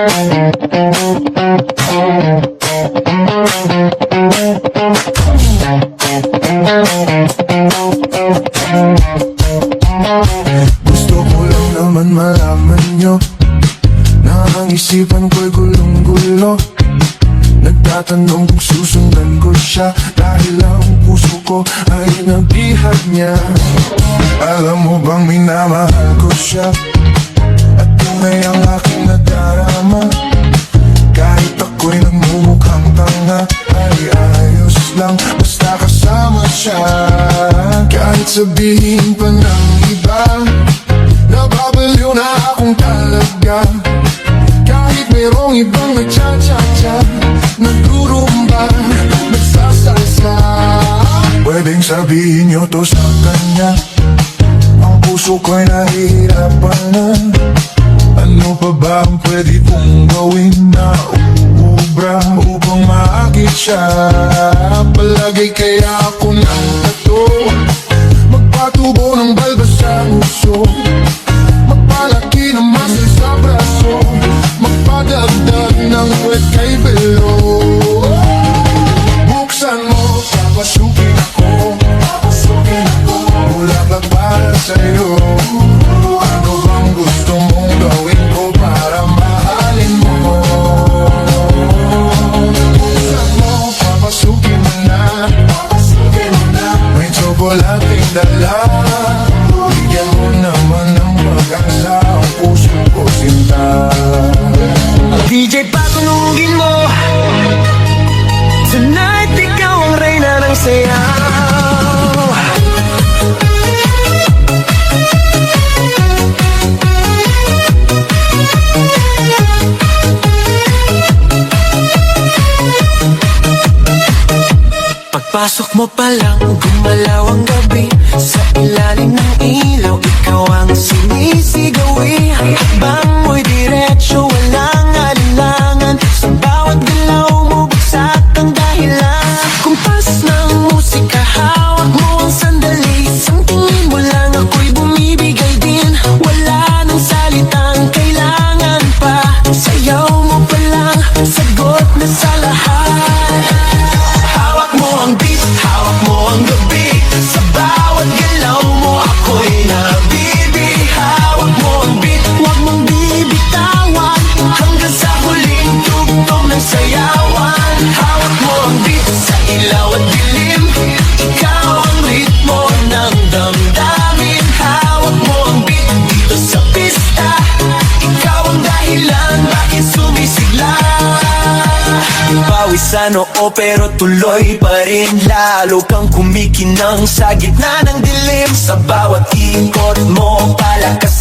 Gusto ko lang naman malaman nyo na ang isipan ko'y gulong-gulo. Nagtatanong kung susundan ko siya dahil ang puso ko ay nabihag niya. Alam mo bang minamahal ko siya at tunay ang aking nadarama. Kahit ako'y nagmumukhang tanga ay ayos lang basta kasama siya. Kahit sabihin pa ng iba nababaliw na akong talaga. Kahit mayroong ibang nagcha-cha-cha, nagdurumba, nagsasalsa. Pwedeng sabihin nyo to sa kanya, ang puso ko'y nahihirapan na. Ano pa ba ang pwede kong gawin na ubra upang maakit siya? Palagay kaya ako ng tato, magpatubo ng balbas sa uso, magpalaki ng muscle sa braso, magpadagdag ng puwet kay Belo. Buksan mo, papasukin ako, bulaklak para sa'yo. Ano bang gusto mong gawin ko para mahalin mo? Buksan mo, papasukin mo na, may tsokolating dala. Bigyan mo naman ng pag-asa ang puso ko sinta. DJ, patunugin mo, tonight ikaw ang reyna ng sayaw. Pagpasok mo pa lang, gumalaw ang gabi. Sa ilalim ng ilaw, ikaw ang sinisigawi. Habang mo'y diretsyo, walang alinlangan. Sa bawat galaw mo, bagsak ang dahilan. Kumpas ng musika, hawak mo ang sandali. Isang tingin mo lang, ako'y bumibigay din. Wala nang salitang kailangan pa. Sayaw mo pa lang, sagot na sa lahat. Hawak mo ang beat, hawak mo ang gabi. Sa bawat galaw mo, ako'y nabibi. Hawak mo ang beat, huwag mong bibitawan, hanggang sa huling tugtog ng sayawan. Hawak mo ang beat, sa ilaw at dilim, ikaw ang ritmo ng damdamin. Hawak mo ang beat, dito sa pista, ikaw ang dahilan bakit sumisigla. Pawis sa noo pero tuloy pa rin. Lalo kang kumikinang sa gitna ng dilim. Sa bawat ikot mo, palakas